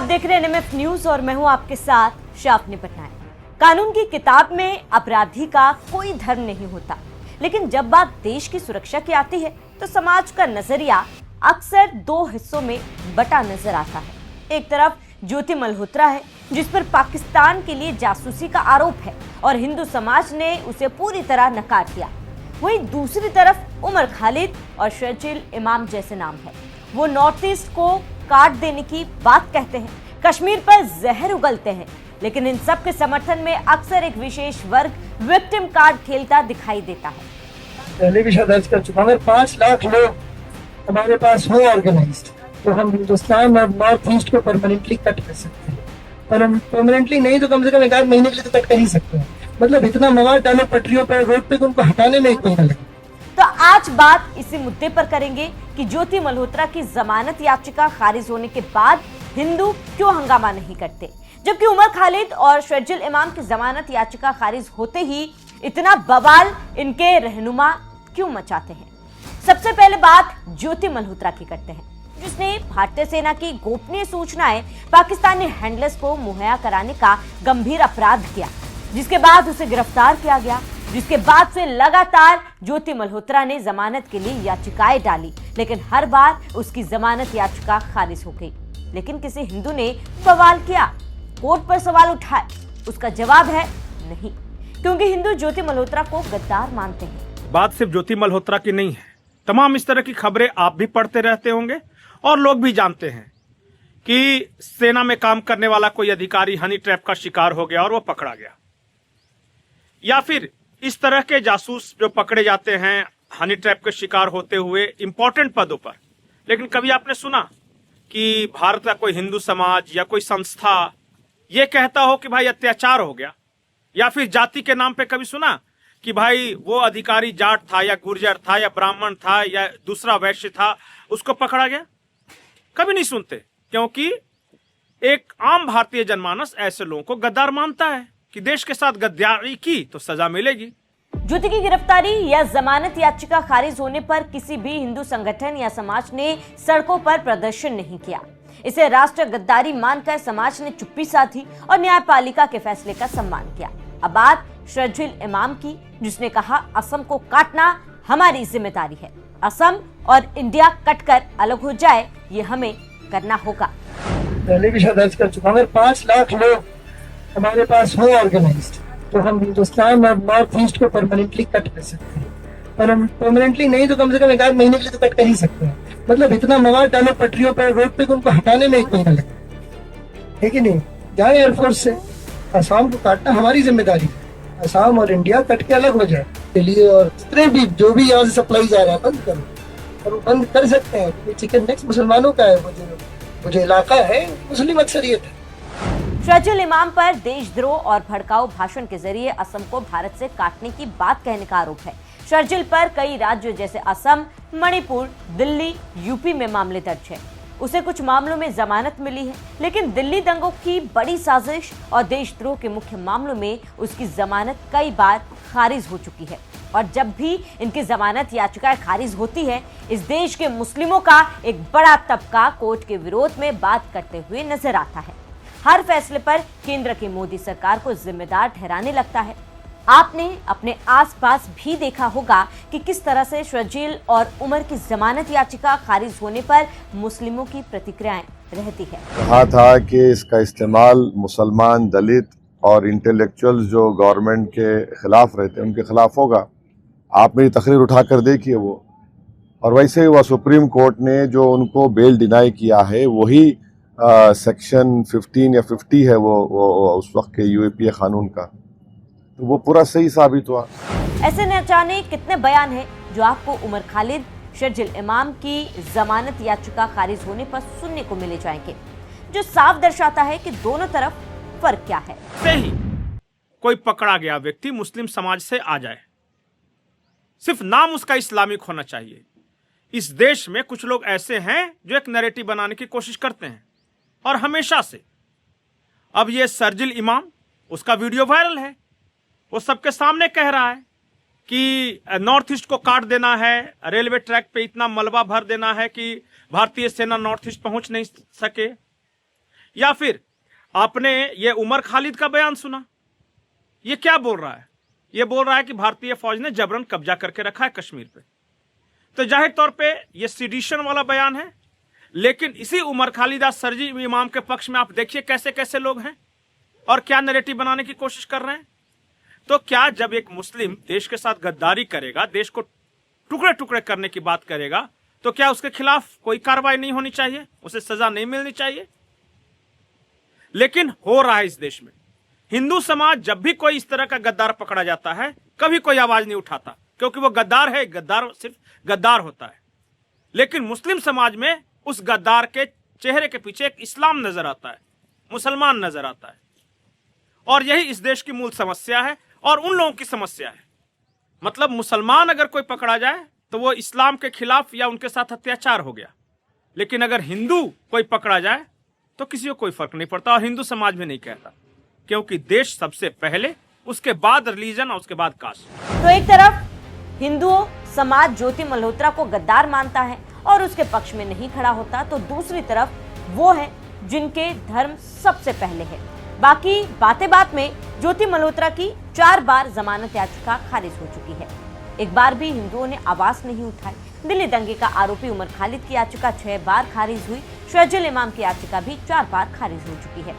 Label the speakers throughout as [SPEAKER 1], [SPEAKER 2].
[SPEAKER 1] आप देख रहे हैं एनएमएफ न्यूज और मैं हूं आपके साथ शाफनी पटनायक। कानून की किताब में अपराधी का कोई धर्म नहीं होता, लेकिन जब बात देश की सुरक्षा की आती है तो समाज का नजरिया अक्सर दो हिस्सों में बटा नजर आता है। एक तरफ ज्योति मल्होत्रा है, जिस पर पाकिस्तान के लिए जासूसी का आरोप है और हिंदू समाज ने उसे पूरी तरह नकार दिया। वहीं दूसरी तरफ उमर खालिद और शर्जिल इमाम जैसे नाम है। वो नॉर्थ ईस्ट को काट देने की बात कहते हैं, कश्मीर पर जहर उगलते हैं, लेकिन इन सब के समर्थन में अक्सर एक विशेष वर्ग विक्टिम कार्ड खेलता दिखाई देता है।
[SPEAKER 2] पहले भी दर्ज कर चुका हूं, 5 लाख लोग हमारे पास हो ऑर्गेनाइज्ड, तो हम हिंदुस्तान और नॉर्थ ईस्ट को परमानेंटली कट कर सकते हैं। पर हम परमानेंटली नहीं तो कम से कम 1 महीने के लिए तो कट कर ही सकते हैं। मतलब इतना मवाद डालो पटरियों पर, रोड पे, उनको हटाने में 1 महीना लगे।
[SPEAKER 1] तो आज बात इसी मुद्दे पर करेंगे कि ज्योति मल्होत्रा की जमानत याचिका खारिज होने के बाद हिंदू क्यों हंगामा नहीं करते, जबकि उमर खालिद और शर्जिल इमाम की जमानत याचिका खारिज होते ही इतना बवाल इनके रहनुमा क्यों मचाते हैं। सबसे पहले बात ज्योति मल्होत्रा की करते हैं, जिसने भारतीय सेना की गोपनीय सूचनाएं पाकिस्तानी हैंडलर्स को मुहैया कराने का गंभीर अपराध किया, जिसके बाद उसे गिरफ्तार किया गया। जिसके बाद से लगातार ज्योति मल्होत्रा ने जमानत के लिए याचिकाएं डाली, लेकिन हर बार उसकी जमानत याचिका खारिज हो गई। लेकिन किसी हिंदू ने सवाल किया, कोर्ट पर सवाल उठाए, उसका जवाब है नहीं, क्योंकि हिंदू ज्योति मल्होत्रा को गद्दार मानते हैं।
[SPEAKER 3] बात सिर्फ ज्योति मल्होत्रा की नहीं है, तमाम इस तरह की खबरें आप भी पढ़ते रहते होंगे और लोग भी जानते हैं कि सेना में काम करने वाला कोई अधिकारी हनी ट्रैप का शिकार हो गया और वो पकड़ा गया, या फिर इस तरह के जासूस जो पकड़े जाते हैं हनी ट्रैप के शिकार होते हुए इंपॉर्टेंट पदों पर। लेकिन कभी आपने सुना कि भारत का कोई हिंदू समाज या कोई संस्था ये कहता हो कि भाई अत्याचार हो गया, या फिर जाति के नाम पे कभी सुना कि भाई वो अधिकारी जाट था या गुर्जर था या ब्राह्मण था या दूसरा वैश्य था, उसको पकड़ा गया? कभी नहीं सुनते, क्योंकि एक आम भारतीय जनमानस ऐसे लोगों को गद्दार मानता है कि देश के साथ गद्दारी की तो सजा मिलेगी।
[SPEAKER 1] ज्योति की गिरफ्तारी या जमानत याचिका खारिज होने पर किसी भी हिंदू संगठन या समाज ने सड़कों पर प्रदर्शन नहीं किया। इसे राष्ट्र गद्दारी मानकर समाज ने चुप्पी साधी और न्यायपालिका के फैसले का सम्मान किया। अब बात शर्जिल इमाम की, जिसने कहा असम को काटना हमारी जिम्मेदारी है, असम और इंडिया कटकर अलग हो जाए ये हमें करना होगा।
[SPEAKER 2] पहले भी दर्ज कर चुका हूं, 5 लाख लोग हमारे पास हो ऑर्गेनाइज्ड, तो हम हिंदुस्तान और नॉर्थ ईस्ट को परमानेंटली कट कर सकते हैं। पर हम परमानेंटली नहीं तो कम से कम 1 महीने के लिए तो कट कर ही सकते हैं। मतलब इतना मवाद डालो पटरियों पर, रोड पे, उनको हटाने में 1 महीना लगे, है कि नहीं? जाए एयरफोर्स से, असम को काटना हमारी जिम्मेदारी है। असम और इंडिया कट के अलग हो जाए के लिए, और जितने भी जो भी यहाँ से सप्लाई जा रहा है बंद करो, और वो बंद कर सकते हैं क्योंकि चिकन नेक्स्ट मुसलमानों का है। वो जो इलाका है मुस्लिम अक्सरियत है।
[SPEAKER 1] शर्जिल इमाम पर देशद्रोह और भड़काऊ भाषण के जरिए असम को भारत से काटने की बात कहने का आरोप है। शर्जिल पर कई राज्यों जैसे असम, मणिपुर, दिल्ली, यूपी में मामले दर्ज है। उसे कुछ मामलों में जमानत मिली है, लेकिन दिल्ली दंगों की बड़ी साजिश और देशद्रोह के मुख्य मामलों में उसकी जमानत कई बार खारिज हो चुकी है। और जब भी इनकी जमानत याचिकाएं खारिज होती है, इस देश के मुस्लिमों का एक बड़ा तबका कोर्ट के विरोध में बात करते हुए नजर आता है। हर फैसले पर केंद्र की मोदी सरकार को जिम्मेदार ठहराने लगता है। आपने अपने आसपास भी देखा होगा कि किस तरह से शर्जिल और उमर की जमानत याचिका खारिज होने पर मुस्लिमों की प्रतिक्रियाएं रहती है।
[SPEAKER 4] कहा था कि इसका इस्तेमाल मुसलमान, दलित और इंटेलेक्चुअल जो गवर्नमेंट के खिलाफ रहते हैं उनके खिलाफ होगा। आप मेरी तकरीर उठाकर देखिए वो, और वैसे ही वह सुप्रीम कोर्ट ने जो उनको बेल डिनाई किया है वही सेक्शन 15 या 50 है वो उस वक्त के यूएपीए कानून का, तो वो पूरा सही साबित हुआ।
[SPEAKER 1] ऐसे न जाने कितने बयान हैं जो आपको उमर खालिद, शर्जिल इमाम की जमानत याचिका खारिज होने पर सुनने को मिले जाएंगे, जो साफ दर्शाता है कि दोनों तरफ फर्क क्या है।
[SPEAKER 3] सही कोई पकड़ा गया व्यक्ति मुस्लिम समाज से आ जाए, सिर्फ नाम उसका इस्लामिक होना चाहिए। इस देश में कुछ लोग ऐसे हैं जो एक नैरेटिव बनाने की कोशिश करते हैं, और हमेशा से। अब ये शर्जिल इमाम, उसका वीडियो वायरल है, वो सबके सामने कह रहा है कि नॉर्थ ईस्ट को काट देना है, रेलवे ट्रैक पे इतना मलबा भर देना है कि भारतीय सेना नॉर्थ ईस्ट पहुंच नहीं सके। या फिर आपने ये उमर खालिद का बयान सुना? ये क्या बोल रहा है? ये बोल रहा है कि भारतीय फौज ने जबरन कब्जा करके रखा है कश्मीर पे। तो जाहिर तौर पे ये सिडिशन वाला बयान है। लेकिन इसी उमर खालिद आज सरजी इमाम के पक्ष में आप देखिए कैसे कैसे लोग हैं और क्या नैरेटिव बनाने की कोशिश कर रहे हैं। तो क्या जब एक मुस्लिम देश के साथ गद्दारी करेगा, देश को टुकड़े टुकड़े करने की बात करेगा, तो क्या उसके खिलाफ कोई कार्रवाई नहीं होनी चाहिए? उसे सजा नहीं मिलनी चाहिए? लेकिन हो रहा है इस देश में। हिंदू समाज जब भी कोई इस तरह का गद्दार पकड़ा जाता है, कभी कोई आवाज नहीं उठाता, क्योंकि वो गद्दार है, गद्दार सिर्फ गद्दार होता है। लेकिन मुस्लिम समाज में उस गद्दार के चेहरे के पीछे एक इस्लाम नजर आता है, मुसलमान नजर आता है। और यही इस देश की मूल समस्या है और उन लोगों की समस्या है। मतलब मुसलमान अगर कोई पकड़ा जाए तो वो इस्लाम के खिलाफ या उनके साथ अत्याचार हो गया। लेकिन अगर हिंदू कोई पकड़ा जाए तो किसी को कोई फर्क नहीं पड़ता, और हिंदू समाज में नहीं कहता, क्योंकि देश सबसे पहले, उसके बाद रिलीजन और उसके बाद कास्ट।
[SPEAKER 1] तो एक तरफ हिंदुओं समाज ज्योति मल्होत्रा को गद्दार मानता है और उसके पक्ष में नहीं खड़ा होता, तो दूसरी तरफ वो है जिनके धर्म सबसे पहले है। बाकी बातें बात में ज्योति मल्होत्रा की 4 बार जमानत याचिका खारिज हो चुकी है। एक बार भी हिंदुओं ने आवाज नहीं उठाई। दिल्ली दंगे का आरोपी उमर खालिद की याचिका 6 बार खारिज हुई। शर्जिल इमाम की याचिका भी 4 बार खारिज हो चुकी है।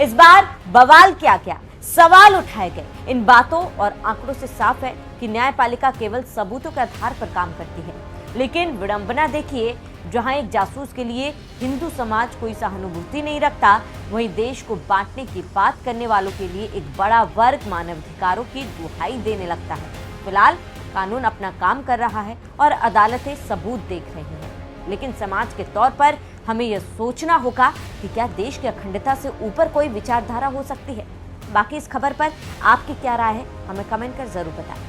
[SPEAKER 1] इस बार बवाल क्या सवाल उठाए गए। इन बातों और आंकड़ों से साफ है कि न्यायपालिका केवल सबूतों के आधार पर काम करती है। लेकिन विडंबना देखिए, जहां एक जासूस के लिए हिंदू समाज कोई सहानुभूति नहीं रखता, वहीं देश को बांटने की बात करने वालों के लिए एक बड़ा वर्ग मानवाधिकारों की दुहाई देने लगता है। फिलहाल कानून अपना काम कर रहा है और अदालतें सबूत देख रही हैं। लेकिन समाज के तौर पर हमें यह सोचना होगा कि क्या देश की अखंडता से ऊपर कोई विचारधारा हो सकती है। बाकी इस खबर पर आपकी क्या राय है, हमें कमेंट कर जरूर बताएं।